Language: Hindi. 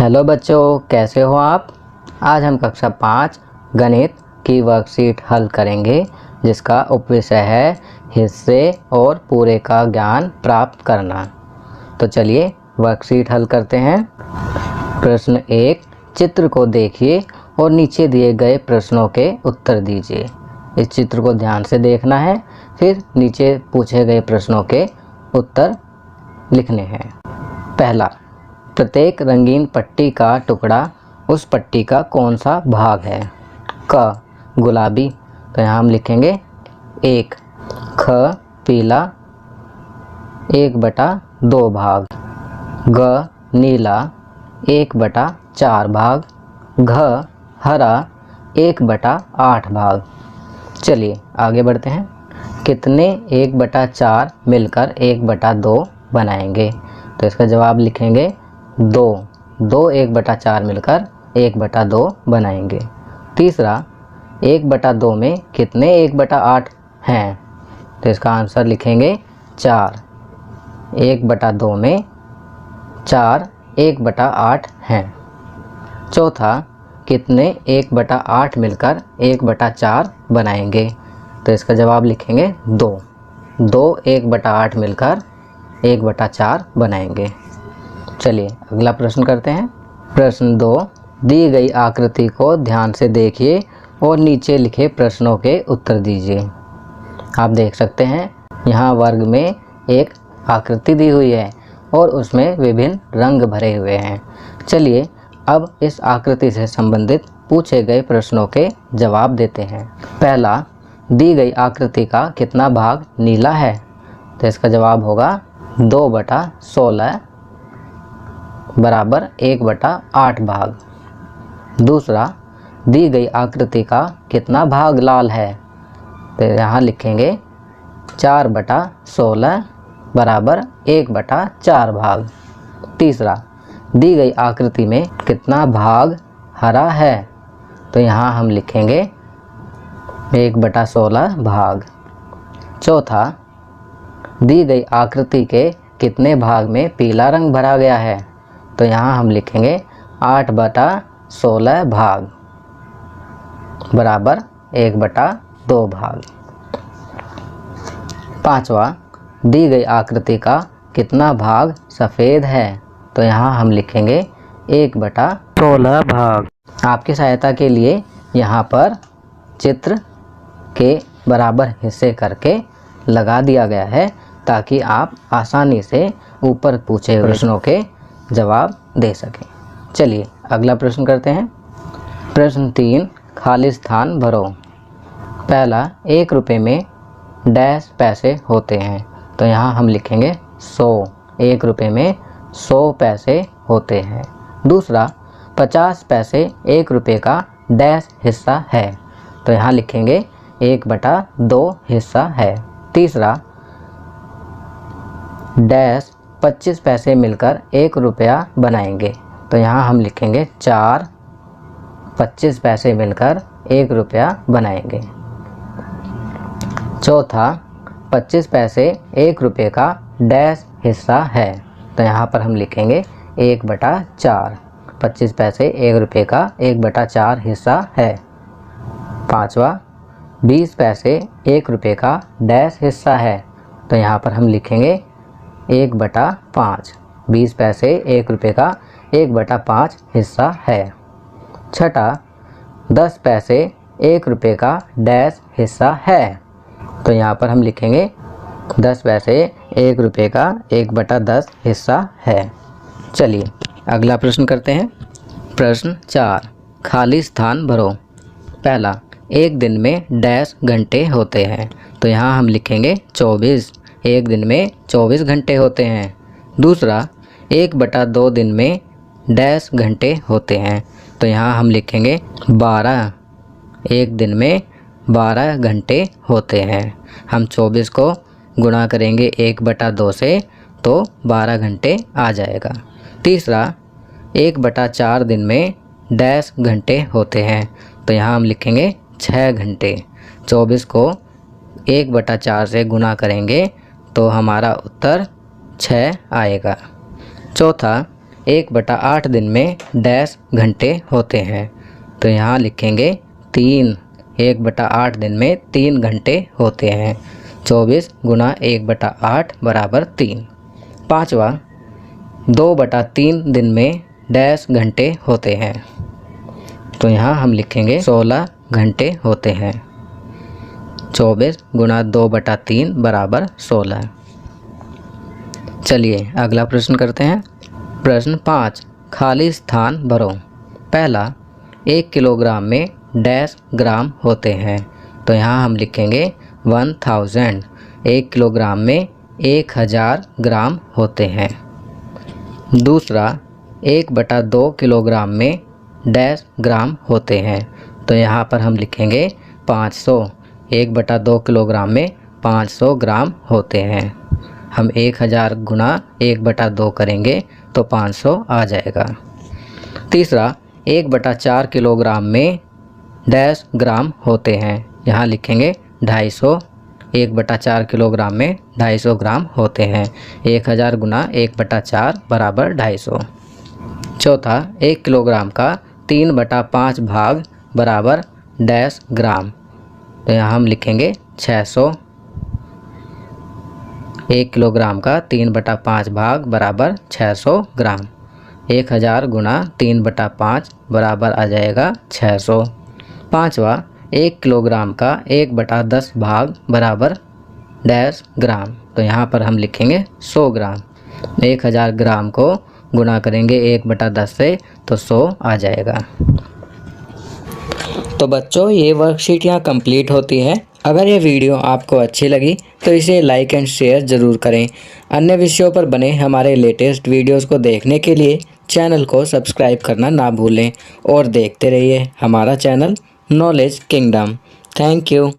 हेलो बच्चों, कैसे हो आप। आज हम कक्षा 5 गणित की वर्कशीट हल करेंगे, जिसका उपविषय है हिस्से और पूरे का ज्ञान प्राप्त करना। तो चलिए वर्कशीट हल करते हैं। प्रश्न 1, चित्र को देखिए और नीचे दिए गए प्रश्नों के उत्तर दीजिए। इस चित्र को ध्यान से देखना है, फिर नीचे पूछे गए प्रश्नों के उत्तर लिखने हैं। पहला, प्रत्येक रंगीन पट्टी का टुकड़ा उस पट्टी का कौन सा भाग है। क, गुलाबी, तो यहाँ हम लिखेंगे 1। ख, पीला, 1/2 भाग। ग, नीला, 1/4 भाग। घ, हरा, 1/8 भाग। चलिए आगे बढ़ते हैं। कितने 1/4 मिलकर 1/2 बनाएंगे। तो इसका जवाब लिखेंगे 2। 1/4 मिलकर 1/2 बनाएंगे। तीसरा, 1/2 में कितने 1/8 हैं। तो इसका आंसर लिखेंगे 4। 1/2 में 4 1/8 हैं। चौथा, कितने 1/8 मिलकर 1/4 बनाएंगे। तो इसका जवाब लिखेंगे 2। 1/8 मिलकर 1/4 बनाएंगे। चलिए अगला प्रश्न करते हैं। प्रश्न 2, दी गई आकृति को ध्यान से देखिए और नीचे लिखे प्रश्नों के उत्तर दीजिए। आप देख सकते हैं यहाँ वर्ग में एक आकृति दी हुई है और उसमें विभिन्न रंग भरे हुए हैं। चलिए अब इस आकृति से संबंधित पूछे गए प्रश्नों के जवाब देते हैं। पहला, दी गई आकृति का कितना भाग नीला है। तो इसका जवाब होगा 2/16 बराबर 1/8 भाग। दूसरा, दी गई आकृति का कितना भाग लाल है। तो यहाँ लिखेंगे 4/16 बराबर 1/4 भाग। तीसरा, दी गई आकृति में कितना भाग हरा है। तो यहाँ हम लिखेंगे 1/16 भाग। चौथा, दी गई आकृति के कितने भाग में पीला रंग भरा गया है। तो यहाँ हम लिखेंगे 8/16 भाग बराबर 1/2 भाग। पांचवा, दी गई आकृति का कितना भाग सफ़ेद है। तो यहाँ हम लिखेंगे 1/16 भाग। आपकी सहायता के लिए यहाँ पर चित्र के बराबर हिस्से करके लगा दिया गया है, ताकि आप आसानी से ऊपर पूछे प्रश्नों के जवाब दे सकें। चलिए अगला प्रश्न करते हैं। प्रश्न 3, खाली स्थान भरो। पहला, 1 रुपये में डैश पैसे होते हैं। तो यहाँ हम लिखेंगे 100। 1 रुपये में 100 पैसे होते हैं। दूसरा, 50 पैसे 1 रुपये का डैश हिस्सा है। तो यहाँ लिखेंगे 1/2 हिस्सा है। तीसरा, डैश 25 पैसे मिलकर 1 रुपया बनाएंगे। तो यहाँ हम लिखेंगे 4 25 पैसे मिलकर 1 रुपया बनाएंगे। चौथा, 25 पैसे 1 रुपये का डैश हिस्सा है। तो यहाँ पर हम लिखेंगे 1/4। 25 पैसे 1 रुपये का 1/4 हिस्सा है। पाँचवा, 20 पैसे 1 रुपये का डैश हिस्सा है। तो यहाँ पर हम लिखेंगे 1/5। 20 पैसे 1 रुपये का 1/5 हिस्सा है। छठा, 10 पैसे 1 रुपये का डैश हिस्सा है। तो यहाँ पर हम लिखेंगे 10 पैसे 1 रुपये का 1/10 हिस्सा है। चलिए अगला प्रश्न करते हैं। प्रश्न 4, खाली स्थान भरो। पहला, 1 दिन में डैश घंटे होते हैं। तो यहाँ हम लिखेंगे 24। 1 दिन में 24 घंटे होते हैं। दूसरा, 1/2 दिन में डैश घंटे होते हैं। तो यहाँ हम लिखेंगे 12। 1 दिन में 12 घंटे होते हैं। हम 24 को गुणा करेंगे 1/2 से, तो 12 घंटे आ जाएगा। तीसरा, 1/4 दिन में डैश घंटे होते हैं। तो यहाँ हम लिखेंगे 6 घंटे। 24 को 1/4 से गुणा करेंगे तो हमारा उत्तर 6 आएगा। चौथा, 1/8 दिन में डैश घंटे होते हैं। तो यहाँ लिखेंगे 3। 1/8 दिन में 3 घंटे होते हैं। 24 गुना 1/8 बराबर 3। पाँचवा, 2/3 दिन में डैश घंटे होते हैं। तो यहाँ हम लिखेंगे 16 घंटे होते हैं। 24 गुना 2/3 बराबर 16। चलिए अगला प्रश्न करते हैं। प्रश्न 5, खाली स्थान भरो। पहला, 1 किलोग्राम में डैश ग्राम होते हैं। तो यहाँ हम लिखेंगे 1000। 1 किलोग्राम में 1000 ग्राम होते हैं। दूसरा, 1/2 किलोग्राम में डैश ग्राम होते हैं। तो यहाँ पर हम लिखेंगे 500। 1/2 किलोग्राम में 500 ग्राम होते हैं। हम 1000 गुना 1/2 करेंगे तो 500 आ जाएगा। तीसरा, 1/4 किलोग्राम में डैश ग्राम होते हैं। यहाँ लिखेंगे 250। 1/4 किलोग्राम में 250 ग्राम होते हैं। 1000 गुना 1/4 बराबर 250। चौथा, 1 किलोग्राम का 3/5 भाग बराबर डैश ग्राम। तो यहाँ हम लिखेंगे 600। 1 किलोग्राम का 3/5 भाग बराबर 600 ग्राम। 1000 गुना 3/5 बराबर आ जाएगा 600। पाँचवा, 1 किलोग्राम का 1/10 भाग बराबर डैश ग्राम। तो यहाँ पर हम लिखेंगे 100 ग्राम। 1000 ग्राम को गुना करेंगे 1/10 से तो 100 आ जाएगा। तो बच्चों, ये वर्कशीट यहाँ कंप्लीट होती है। अगर ये वीडियो आपको अच्छी लगी तो इसे लाइक एंड शेयर ज़रूर करें। अन्य विषयों पर बने हमारे लेटेस्ट वीडियोस को देखने के लिए चैनल को सब्सक्राइब करना ना भूलें और देखते रहिए हमारा channel knowledge kingdom. Thank you.